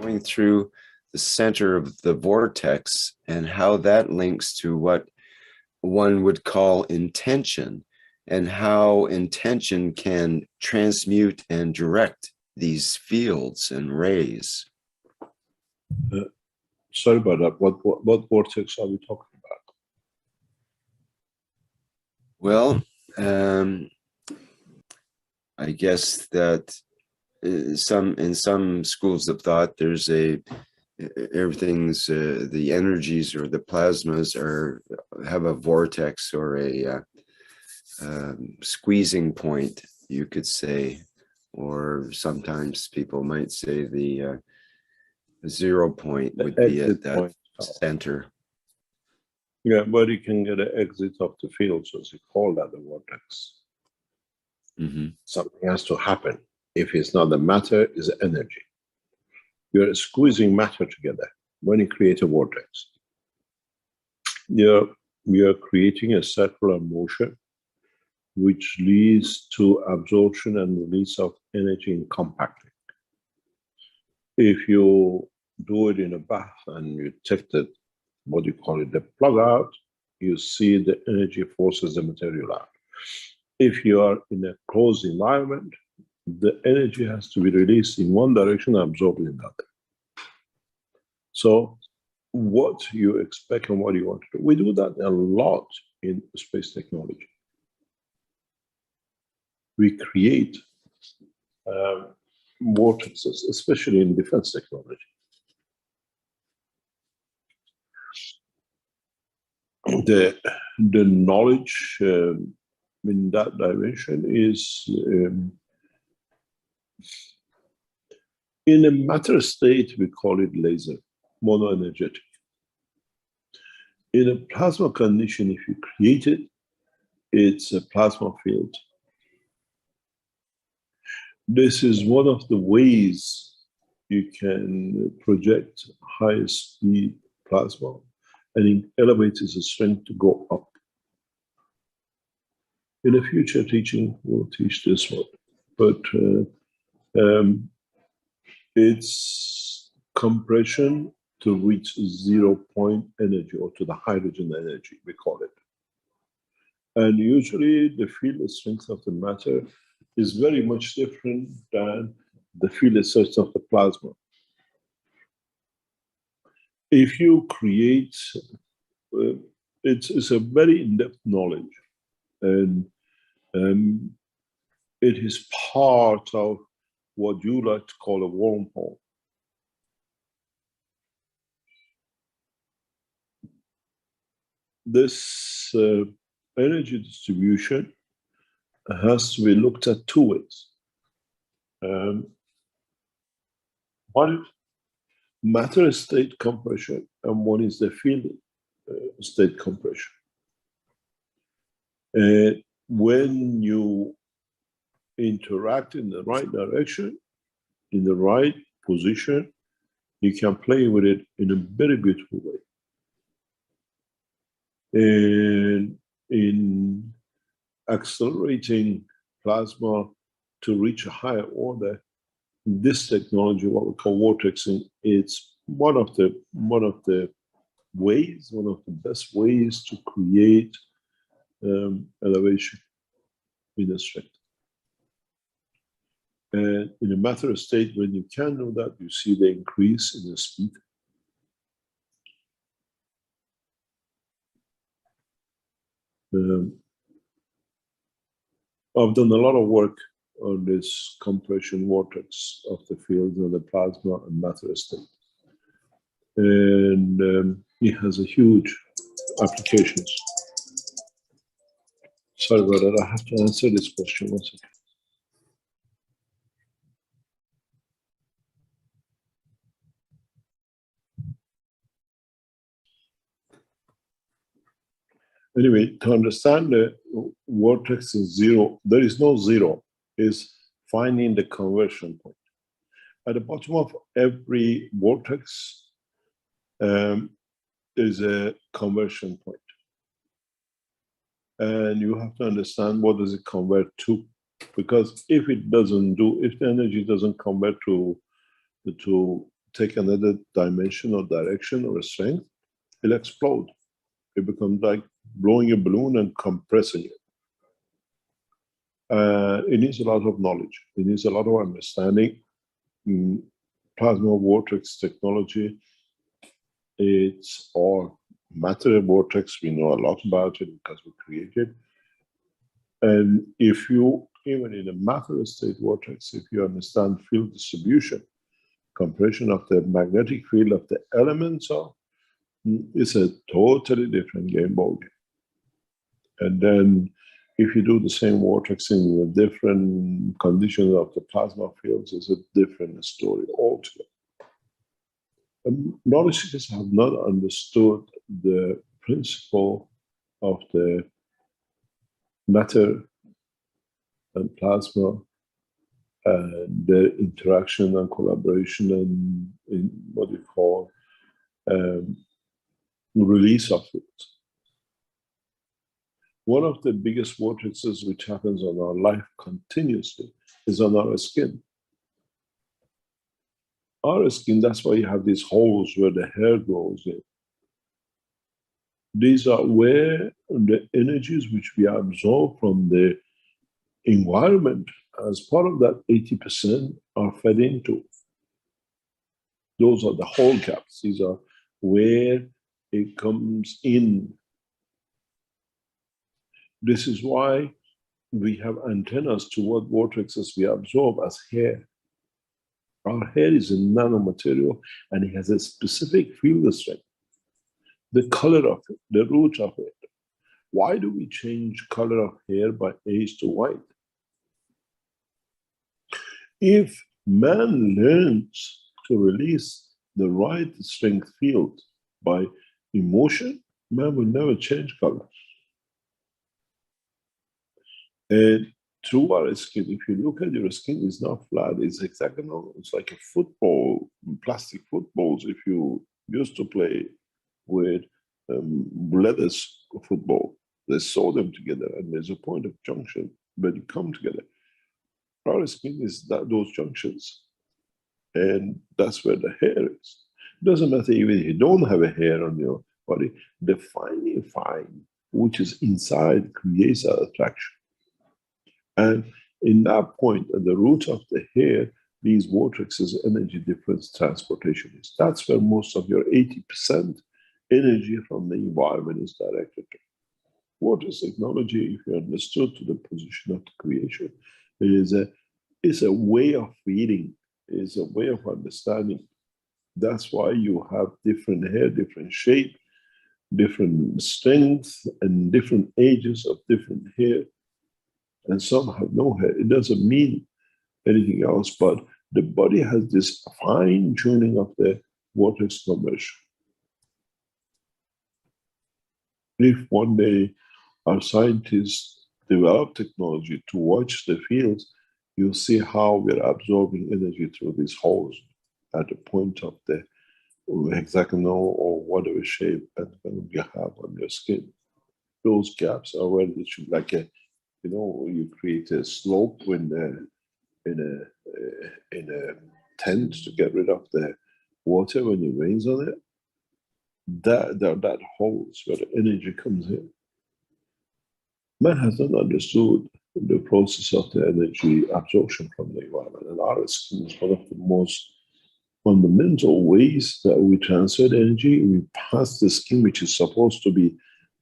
going through the center of the vortex and how that links to what one would call intention, and how intention can transmute and direct these fields and rays. Sorry about that. What vortex are we talking about? Well, I guess that in some schools of thought, there's everything's the energies or the plasmas have a vortex or a squeezing point, you could say, or sometimes people might say the 0 point would be at that center. Yeah, but you can get an exit of the field, so you call that a vortex. Mm-hmm. Something has to happen. If it's not the matter, it's energy. You're squeezing matter together when you create a vortex. You're creating a circular motion which leads to absorption and release of energy in compacting. If you do it in a bath and you take the plug out, you see the energy forces the material out. If you are in a closed environment, the energy has to be released in one direction and absorbed in the other. So what you expect and what you want to do, we do that a lot in space technology. We create vortexes, especially in defense technology. The knowledge in that dimension is in a matter state, we call it laser, monoenergetic. In a plasma condition, if you create it, it's a plasma field. This is one of the ways you can project high speed plasma, and it elevates its strength to go up. In a future teaching, we'll teach this one, but it's compression to reach 0 point energy, or to the hydrogen energy, we call it. And usually the field strength of the matter is very much different than the field strength of the plasma. If you create, it's a very in-depth knowledge, and it is part of what you like to call a wormhole. This energy distribution has to be looked at two ways. One is matter state compression, and one is the field state compression. When you interact in the right direction, in the right position, you can play with it in a very beautiful way. And in accelerating plasma to reach a higher order, this technology, what we call vortexing, it's one of the ways, one of the best ways to create elevation in a strength. And in a matter state, when you can do that, you see the increase in the speed. I've done a lot of work on this compression vortex of the fields and the plasma and matter state. And it has a huge applications. Sorry about that, I have to answer this question one second. Anyway, to understand the vortex is zero, there is no zero, is finding the conversion point. At the bottom of every vortex, there's a conversion point. And you have to understand what does it convert to. Because if it doesn't do, if the energy doesn't convert to take another dimension or direction or a strength, it'll explode. It becomes like blowing a balloon and compressing it. It needs a lot of knowledge. It needs a lot of understanding. Plasma vortex technology, it's all matter vortex. We know a lot about it because we created. And if you, even in a matter state vortex, if you understand field distribution, compression of the magnetic field of the elements, it's a totally different game ballgame. And then if you do the same vortexing with different conditions of the plasma fields, it's a different story altogether. Knowledge seekers have not understood the principle of the matter and plasma and their interaction and collaboration and in what we call release of it. One of the biggest vortexes which happens on our life continuously is on our skin. Our skin, that's why you have these holes where the hair grows in. These are where the energies which we absorb from the environment as part of that 80% are fed into. Those are the hole gaps. These are where it comes in. This is why we have antennas to what vortexes we absorb as hair. Our hair is a nanomaterial and it has a specific field strength. The color of it, the root of it. Why do we change color of hair by age to white? If man learns to release the right strength field by emotion, man will never change color. And through our skin, if you look at your skin, it's not flat, it's hexagonal. It's like a football, plastic footballs. If you used to play with leather football, they sew them together and there's a point of junction where you come together. Our skin is those junctions. And that's where the hair is. It doesn't matter even if you don't have a hair on your body, the fine, which is inside, creates that attraction. And in that point, at the root of the hair, these vortexes, energy difference transportation is. That's where most of your 80% energy from the environment is directed to. Vortex technology, if you understood to the position of the creation, is a way of feeding, is a way of understanding. That's why you have different hair, different shape, different strength, and different ages of different hair. And some have no hair. It doesn't mean anything else, but the body has this fine tuning of the vortex conversion. If one day our scientists develop technology to watch the fields, you'll see how we're absorbing energy through these holes at the point of the hexagonal or whatever shape that you have on your skin. Those gaps are where it should, like a, you know, you create a slope in a tent to get rid of the water when it rains on it. That holes where the energy comes in. Man has not understood the process of the energy absorption from the environment, and our skin is one of the most fundamental ways that we transfer the energy. We pass the skin, which is supposed to be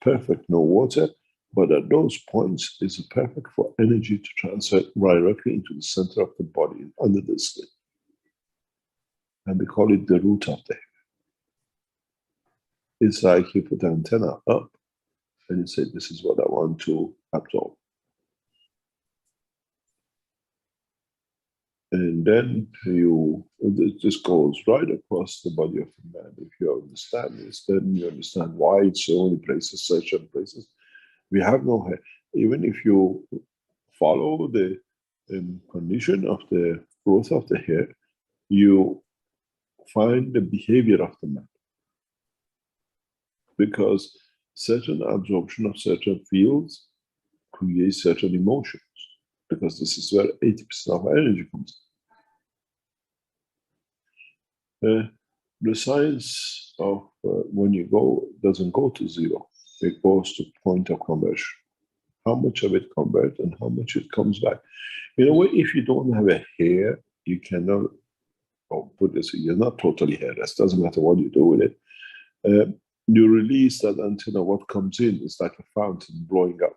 perfect, no water, but at those points it's perfect for energy to transfer directly into the center of the body, under the skin. And they call it the root of the hair. It's like you put the antenna up and you say, this is what I want to absorb. And then it just goes right across the body of the man. If you understand this, then you understand why it's so many places, certain places. We have no hair. Even if you follow the condition of the growth of the hair, you find the behavior of the man. Because certain absorption of certain fields creates certain emotions. Because this is where 80% of our energy comes. The science of when you go doesn't go to zero. It goes to point of conversion. How much of it converts and how much it comes back. In a way, if you don't have a hair, you cannot, oh, put this, you're not totally hairless. Doesn't matter what you do with it. You release that antenna, what comes in is like a fountain blowing up.